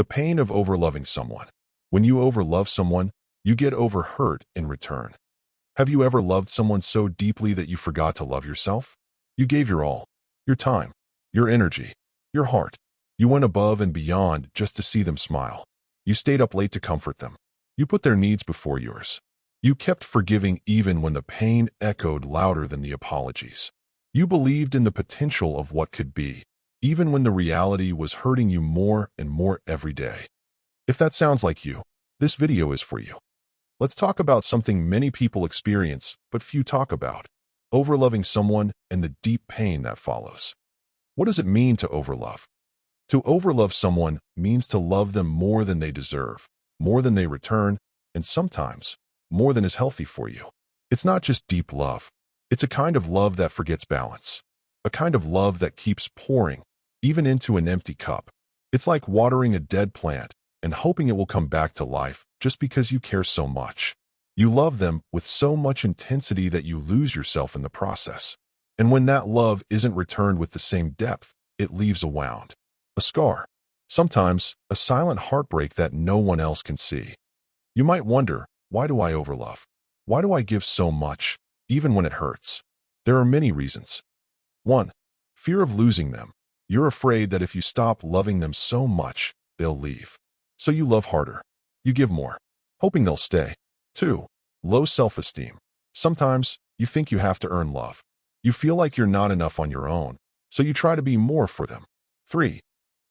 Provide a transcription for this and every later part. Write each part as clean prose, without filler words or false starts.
The pain of overloving someone. When you overlove someone, you get overhurt in return. Have you ever loved someone so deeply that you forgot to love yourself? You gave your all, your time, your energy, your heart. You went above and beyond just to see them smile. You stayed up late to comfort them. You put their needs before yours. You kept forgiving even when the pain echoed louder than the apologies. You believed in the potential of what could be, even when the reality was hurting you more and more every day. If that sounds like you, this video is for you. Let's talk about something many people experience but few talk about: overloving someone and the deep pain that follows. What does it mean to overlove? To overlove someone means to love them more than they deserve, more than they return, and sometimes more than is healthy for you. It's not just deep love. It's a kind of love that forgets balance, a kind of love that keeps pouring, even into an empty cup. It's like watering a dead plant and hoping it will come back to life just because you care so much. You love them with so much intensity that you lose yourself in the process. And when that love isn't returned with the same depth, it leaves a wound, a scar, sometimes a silent heartbreak that no one else can see. You might wonder, why do I overlove? Why do I give so much, even when it hurts? There are many reasons. 1. Fear of losing them. You're afraid that if you stop loving them so much, they'll leave. So you love harder. You give more, hoping they'll stay. 2. Low self-esteem. Sometimes you think you have to earn love. You feel like you're not enough on your own, so you try to be more for them. 3.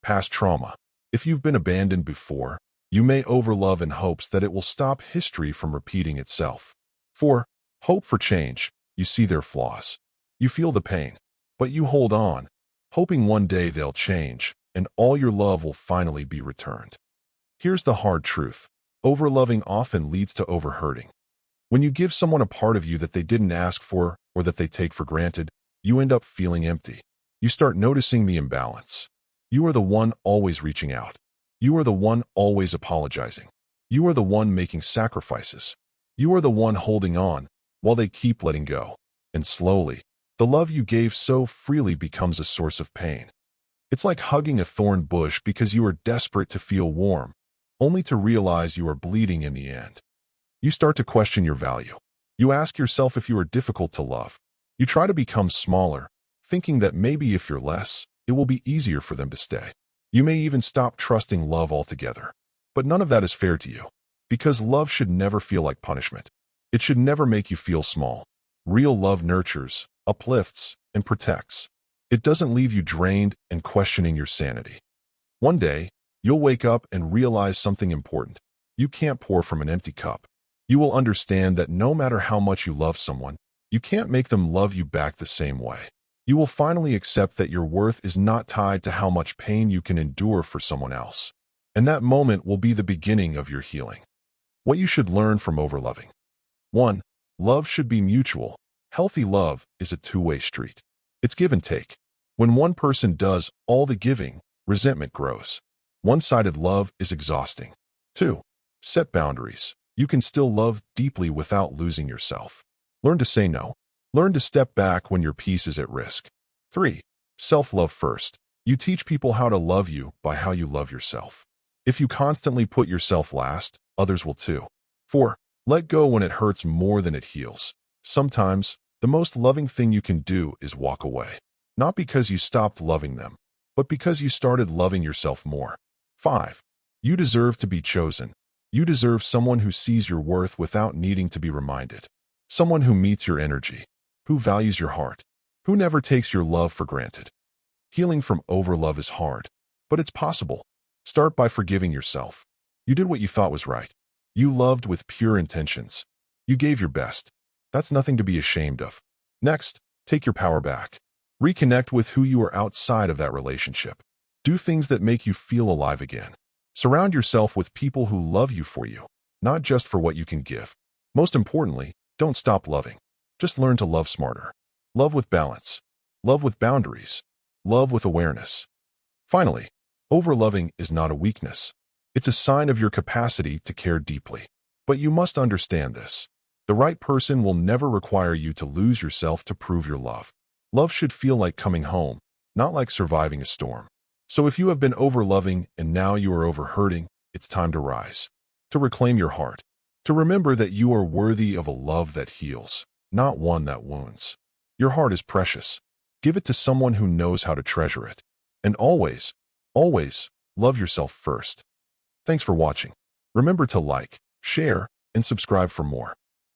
Past trauma. If you've been abandoned before, you may overlove in hopes that it will stop history from repeating itself. 4. Hope for change. You see their flaws. You feel the pain, but you hold on, hoping one day they'll change and all your love will finally be returned. Here's the hard truth. Overloving often leads to overhurting. When you give someone a part of you that they didn't ask for or that they take for granted, you end up feeling empty. You start noticing the imbalance. You are the one always reaching out. You are the one always apologizing. You are the one making sacrifices. You are the one holding on while they keep letting go. And slowly, the love you gave so freely becomes a source of pain. It's like hugging a thorn bush because you are desperate to feel warm, only to realize you are bleeding in the end. You start to question your value. You ask yourself if you are difficult to love. You try to become smaller, thinking that maybe if you're less, it will be easier for them to stay. You may even stop trusting love altogether. But none of that is fair to you, because love should never feel like punishment. It should never make you feel small. Real love nurtures, uplifts, and protects. It doesn't leave you drained and questioning your sanity. One day, you'll wake up and realize something important. You can't pour from an empty cup. You will understand that no matter how much you love someone, you can't make them love you back the same way. You will finally accept that your worth is not tied to how much pain you can endure for someone else. And that moment will be the beginning of your healing. What you should learn from overloving. 1. Love should be mutual. Healthy love is a two-way street. It's give and take. When one person does all the giving, resentment grows. One-sided love is exhausting. 2. Set boundaries. You can still love deeply without losing yourself. Learn to say no. Learn to step back when your peace is at risk. 3. Self-love first. You teach people how to love you by how you love yourself. If you constantly put yourself last, others will too. 4. Let go when it hurts more than it heals. Sometimes, the most loving thing you can do is walk away. Not because you stopped loving them, but because you started loving yourself more. 5. You deserve to be chosen. You deserve someone who sees your worth without needing to be reminded. Someone who meets your energy, who values your heart, who never takes your love for granted. Healing from overlove is hard, but it's possible. Start by forgiving yourself. You did what you thought was right. You loved with pure intentions. You gave your best. That's nothing to be ashamed of. Next, take your power back. Reconnect with who you are outside of that relationship. Do things that make you feel alive again. Surround yourself with people who love you for you, not just for what you can give. Most importantly, don't stop loving. Just learn to love smarter. Love with balance. Love with boundaries. Love with awareness. Finally, overloving is not a weakness. It's a sign of your capacity to care deeply. But you must understand this. The right person will never require you to lose yourself to prove your love. Love should feel like coming home, not like surviving a storm. So if you have been overloving and now you are overhurting, it's time to rise, to reclaim your heart, to remember that you are worthy of a love that heals, not one that wounds. Your heart is precious. Give it to someone who knows how to treasure it. And always, always love yourself first. Thanks for watching. Remember to like, share, and subscribe for more.